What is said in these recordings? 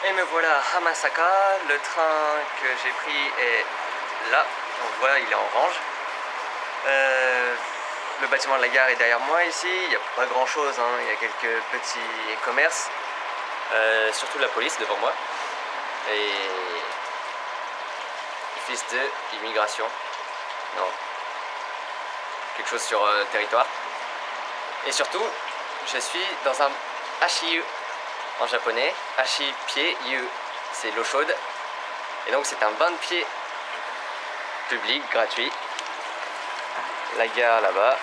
Et me voilà à Hamasaka, le train que j'ai pris est là, on voit il est en orange. Le bâtiment de la gare est derrière moi ici, il n'y a pas grand chose, hein. Il y a quelques petits commerces, surtout la police devant moi. Et fils de immigration, non, quelque chose sur territoire. Et surtout, je suis dans un Hashi en japonais, Hashi pied yu, c'est l'eau chaude. Et donc c'est un bain de pied public, gratuit. La gare là-bas,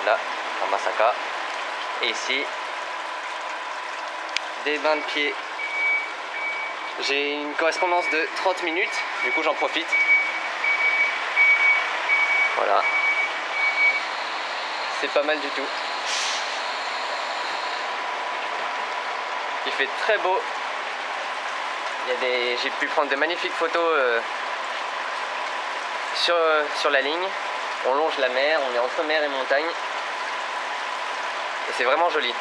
là, à Masaka. Et ici, des bains de pied. J'ai une correspondance de 30 minutes, du coup j'en profite. Voilà. C'est pas mal du tout. Il fait très beau. J'ai pu prendre de magnifiques photos sur la ligne. On longe la mer, on est entre mer et montagne. Et c'est vraiment joli.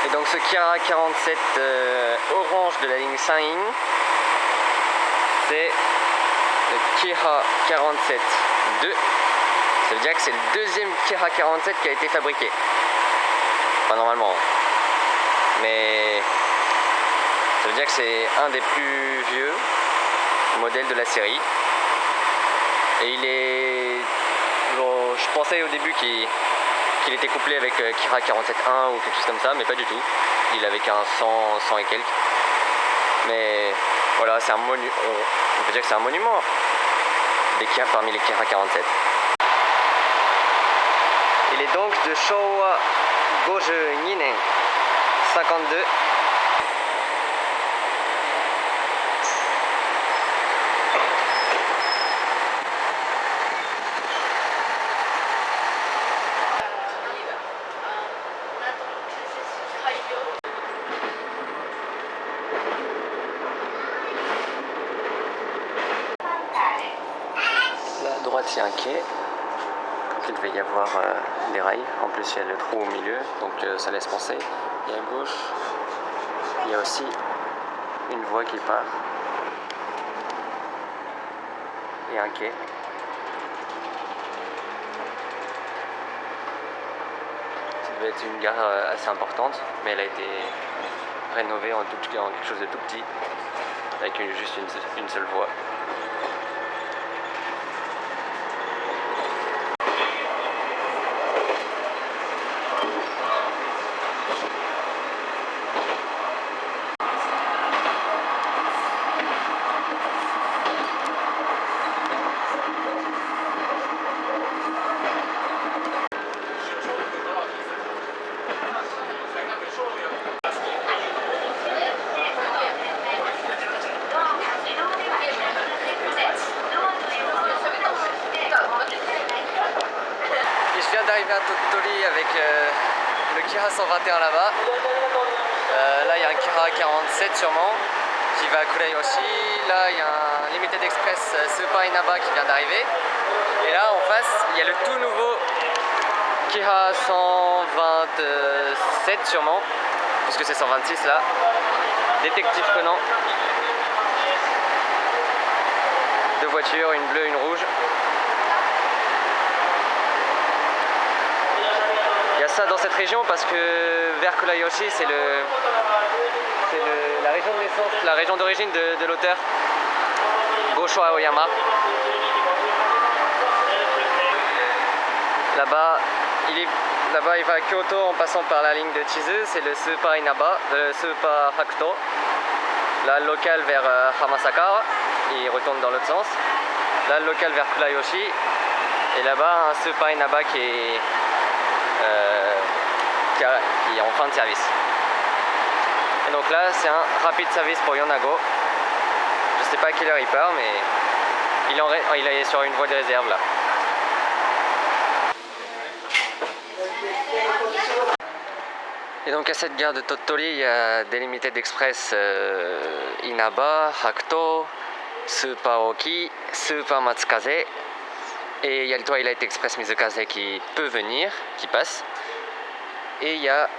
Et donc ce Kira 47 orange de la ligne Saint-In, c'est le Kira 47-2. Ça veut dire que c'est le deuxième Kira 47 qui a été fabriqué. Enfin normalement. Mais ça veut dire que c'est un des plus vieux modèles de la série. Et il est... Bon, je pensais au début qu'il était couplé avec Kira 47.1 ou quelque chose comme ça, mais pas du tout. Il avait qu'un 100 et quelques. Mais voilà, c'est un monument. On peut dire que c'est un monument parmi les Kira 47. Il est donc de Showa Goju Ninen 52. Là à droite il y a un quai. Il devait y avoir des rails. En plus il y a le trou au milieu, donc ça laisse penser. Et à gauche, il y a aussi une voie qui part. Et un quai. Ça devait être une gare assez importante, mais elle a été rénovée en quelque chose de tout petit, avec juste une seule voie. D'arriver à Tottori avec le Kira 121 là-bas. Là il y a un Kira 47 sûrement qui va à Kurayoshi. Là il y a un Limited Express Super Inaba qui vient d'arriver. Et là en face il y a le tout nouveau Kira 127 sûrement, puisque c'est 126 là. Détective Conan. Deux voitures, une bleue, une rouge. Ça dans cette région parce que vers Kurayoshi c'est la région de naissance, la région d'origine de l'auteur Gosho Aoyama. Là-bas il va à Kyoto en passant par la ligne de Chizu, c'est le Super Inaba, le Super Hakuto. Là le local vers Hamasaka, il retourne dans l'autre sens. Là le local vers Kurayoshi. Et là-bas un Super Inaba qui est en fin de service. Et donc là c'est un rapide service pour Yonago. Je sais pas à quelle heure il part, mais il est sur une voie de réserve là. Et donc à cette gare de Tottori il y a des Limited Express Inaba, Hakuto, Super Oki, Super Matsukaze. Et il y a le Twilight Express Mizukaze qui peut venir, qui passe. Et il y a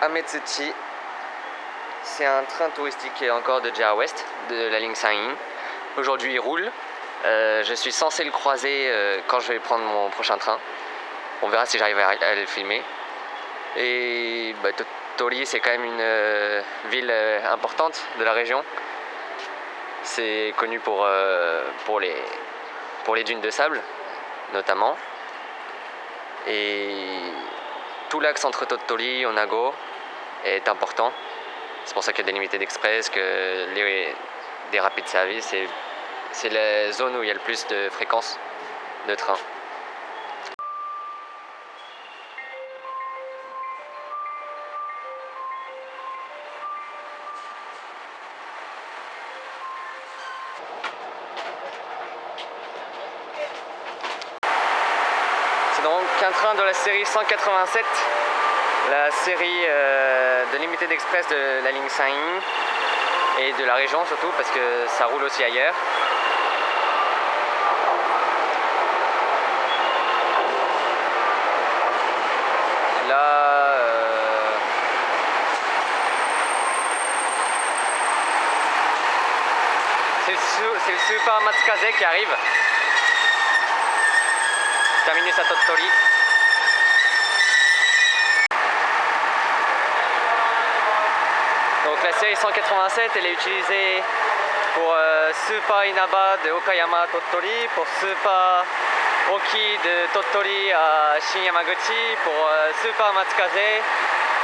Ametsuchi. C'est un train touristique encore de JR West, de la ligne San'in. Aujourd'hui il roule. Je suis censé le croiser quand je vais prendre mon prochain train. On verra si j'arrive à le filmer. Et Tottori, c'est quand même une ville importante de la région. C'est connu pour les dunes de sable, notamment. Et tout l'axe entre Tottori et Onago est important. C'est pour ça qu'il y a des limités d'express, que des rapides services. C'est la zone où il y a le plus de fréquences de trains. C'est donc un train de la série 187, la série de Limited Express de la ligne San'in et de la région surtout parce que ça roule aussi ailleurs. Là, c'est le Super Matsukaze qui arrive. Terminus à Tottori. Donc la série 187, elle est utilisée pour Super Inaba de Okayama à Tottori, pour Super Oki de Tottori à Shin-Yamaguchi, pour Super Matsukaze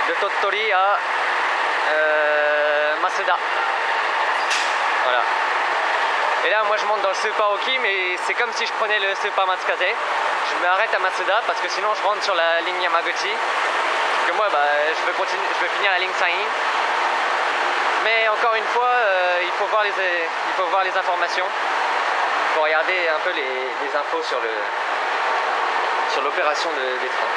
de Tottori à Masuda. Voilà. Et là, moi je monte dans le Super Oki, mais c'est comme si je prenais le Super Matsukaze. Je m'arrête à Masuda parce que sinon je rentre sur la ligne Yamaguchi. Parce que moi, je veux finir la ligne San'in. Mais encore une fois, il faut voir les informations. Il faut regarder un peu les infos sur l'opération des trains.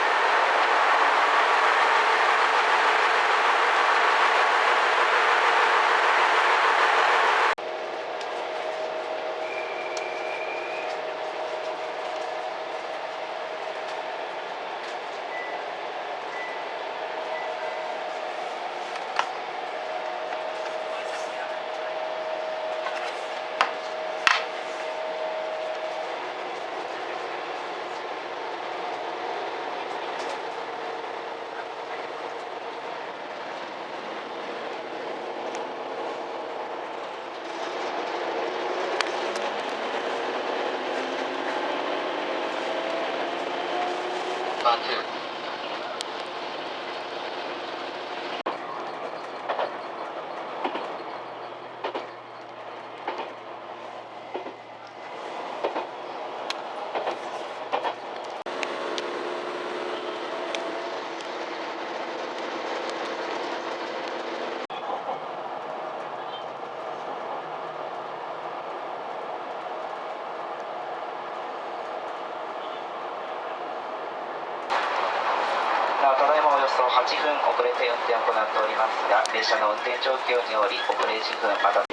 ただいまおよそ8分遅れて運転を行っておりますが、列車の運転状況により遅れ10分また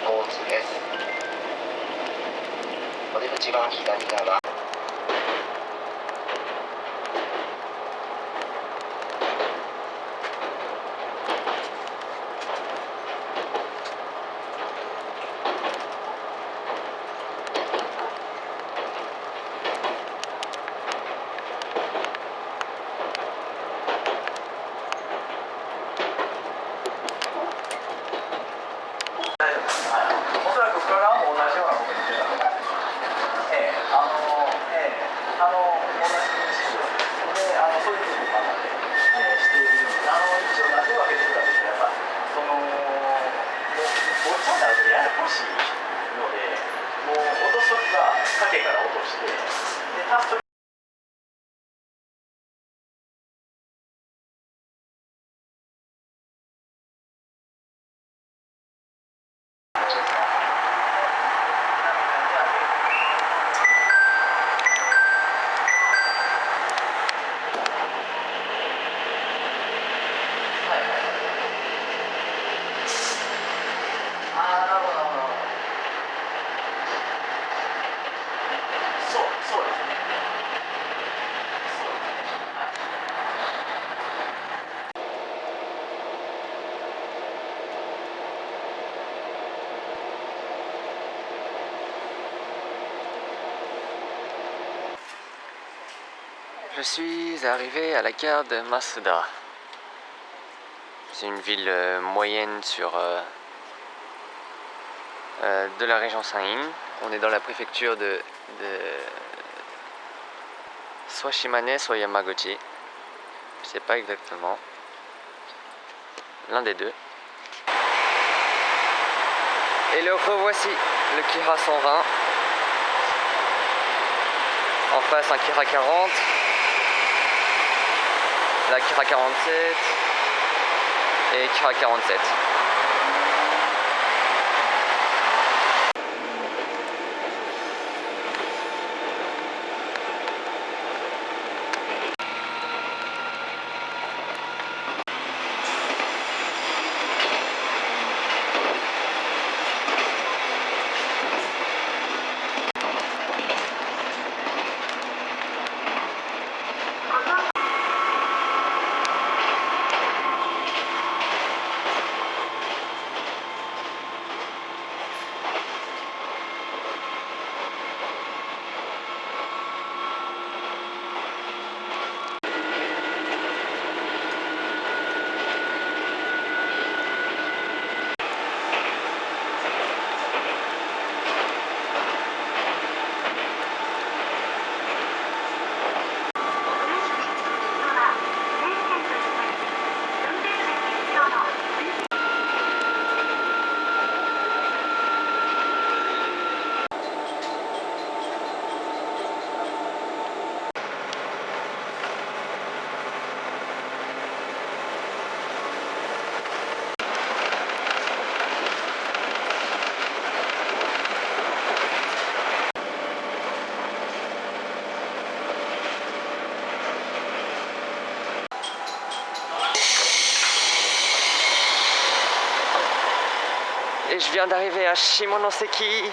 交通です。お出口は左側。おそらく深川も同じようなこと言ってたと思うんです。Je suis arrivé à la gare de Masuda. C'est une ville moyenne de la région San'in. On est dans la préfecture de soit Shimane, soit Yamaguchi. Je sais pas exactement. L'un des deux. Et le revoici, le Kira 120. En face, un Kira 40. La Kira 47. Et Kira 47. Et je viens d'arriver à Shimonoseki.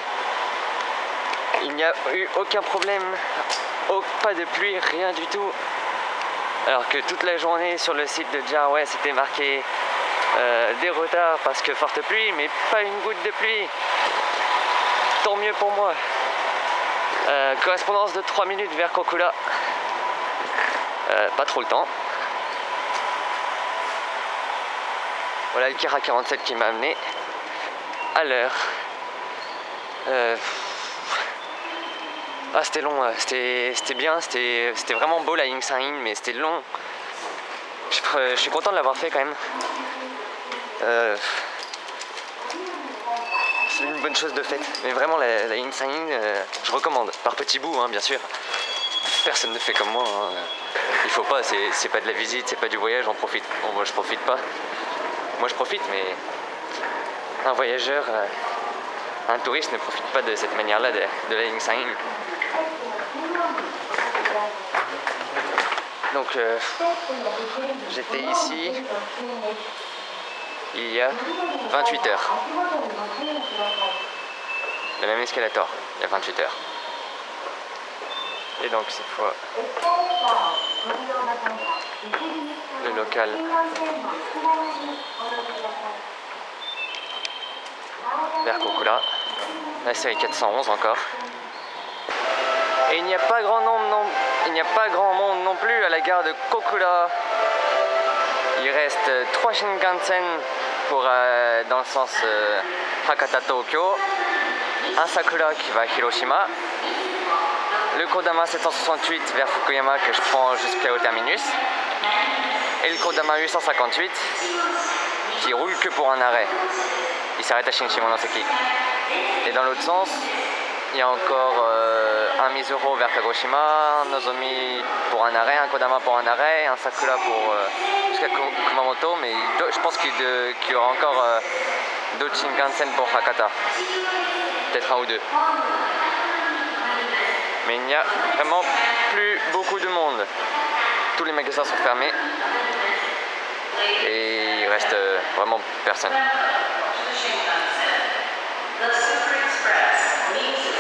Il n'y a eu aucun problème, pas de pluie, rien du tout. Alors que toute la journée sur le site de Jarway c'était marqué des retards parce que forte pluie, mais pas une goutte de pluie. Tant mieux pour moi. Correspondance de 3 minutes vers Kokura. Pas trop le temps. Voilà le Kira 47 qui m'a amené à l'heure. Ah, c'était long, c'était bien, c'était vraiment beau la ligne San'in, mais c'était long. Je suis content de l'avoir fait quand même. C'est une bonne chose de fait. Mais vraiment la ligne San'in, je recommande. Par petits bouts, hein, bien sûr. Personne ne fait comme moi. Hein. Il faut pas, c'est pas de la visite, c'est pas du voyage, on profite. Bon, moi je profite pas. Moi je profite, mais un voyageur, un touriste ne profite pas de cette manière-là de la ligne San'in. Donc j'étais ici il y a 28 heures. Le même escalator, il y a 28 heures. Et donc cette fois, le local vers Kokura, la série 411 encore. Et il n'y a pas grand monde non plus à la gare de Kokura. Il reste 3 Shinkansen pour dans le sens Hakata-Tokyo, un Sakura qui va à Hiroshima, le Kodama 768 vers Fukuyama que je prends jusqu'au terminus, et le Kodama 858 qui roule que pour un arrêt. Il s'arrête à Shimonoseki. Et dans l'autre sens, il y a encore un Mizuro vers Kagoshima, un Nozomi pour un arrêt, un Kodama pour un arrêt, un Sakura pour jusqu'à Kumamoto, mais je pense qu'il y aura encore d'autres Shinkansen pour Hakata. Peut-être un ou deux. Mais il n'y a vraiment plus beaucoup de monde. Tous les magasins sont fermés et il reste vraiment personne.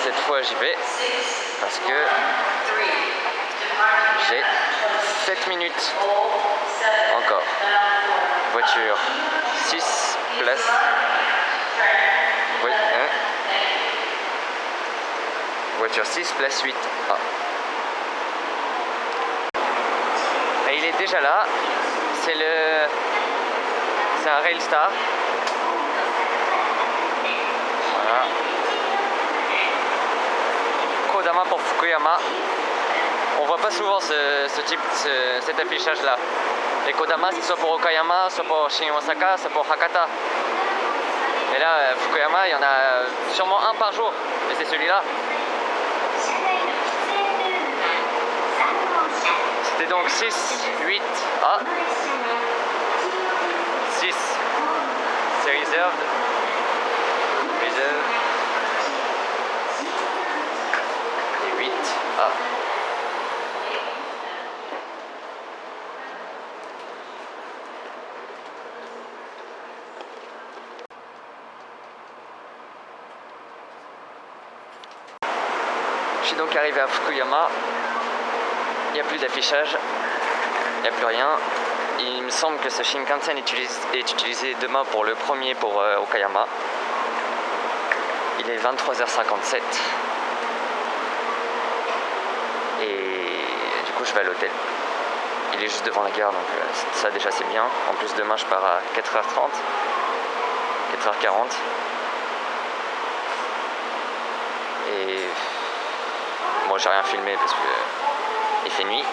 Cette fois j'y vais parce que j'ai 7 minutes encore. Voiture 6 places. Oui, hein. Voiture 6 place 8. Ah. déjà là. C'est un Railstar. Voilà. Kodama pour Fukuyama. On voit pas souvent cet affichage là. Les Kodama c'est soit pour Okayama, soit pour Shin Osaka, soit pour Hakata. Et là Fukuyama il y en a sûrement un par jour. Et c'est celui-là. C'était donc 6, 8, 6, c'est reserved. Et 8, Je suis donc arrivé à Fukuyama. Il n'y a plus d'affichage, il n'y a plus rien. Il me semble que ce Shinkansen est utilisé demain pour le premier pour Okayama. Il est 23h57. Et du coup je vais à l'hôtel. Il est juste devant la gare, donc ça déjà c'est bien. En plus demain je pars à 4h30, 4h40. Et moi j'ai rien filmé parce que il fait nuit.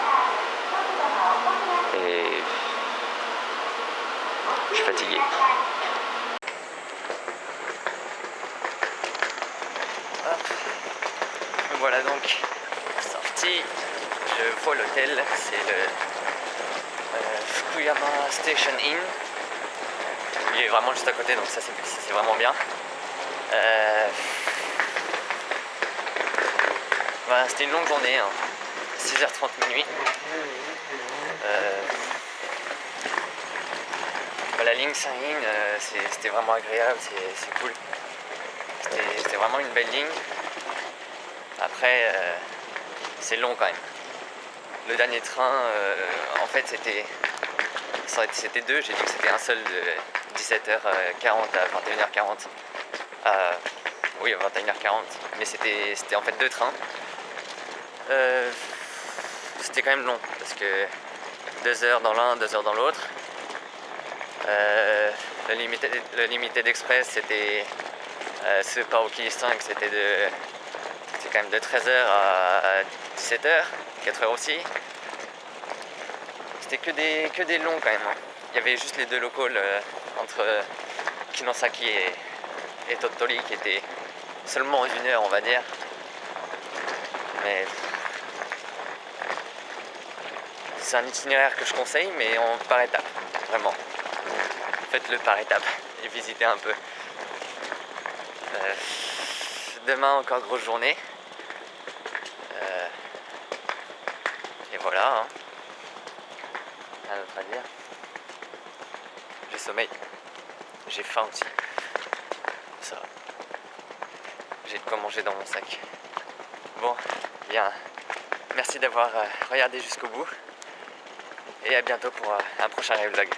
Et je suis fatigué. Hop. Voilà donc sorti. Je vois l'hôtel, c'est le Fukuyama Station Inn. Il est vraiment juste à côté, donc ça c'est vraiment bien. Voilà, c'était une longue journée, hein. 6h30 minuit. La ligne Saint-In, c'était vraiment agréable, c'est cool. C'était vraiment une belle ligne. Après, c'est long quand même. Le dernier train, en fait, c'était deux. J'ai dit que c'était un seul de 17h40 à 21h40. Oui, à 21h40. Mais c'était en fait deux trains. C'était quand même long parce que 2 heures dans l'un, 2 heures dans l'autre. Le Limited Express c'était ce Paoki 5 c'est quand même de 13h à 17h, 4h aussi. C'était que des longs quand même, hein. Il y avait juste les deux locaux entre Kinosaki et Tottori qui étaient seulement 1 heure on va dire. Mais c'est un itinéraire que je conseille, mais par étapes, vraiment. Faites-le par étapes et visitez un peu. Demain, encore grosse journée. Et voilà. Hein. Rien d'autre à dire. J'ai sommeil. J'ai faim aussi. Ça va. J'ai de quoi manger dans mon sac. Bon, bien. Merci d'avoir regardé jusqu'au bout. Et à bientôt pour un prochain vlog.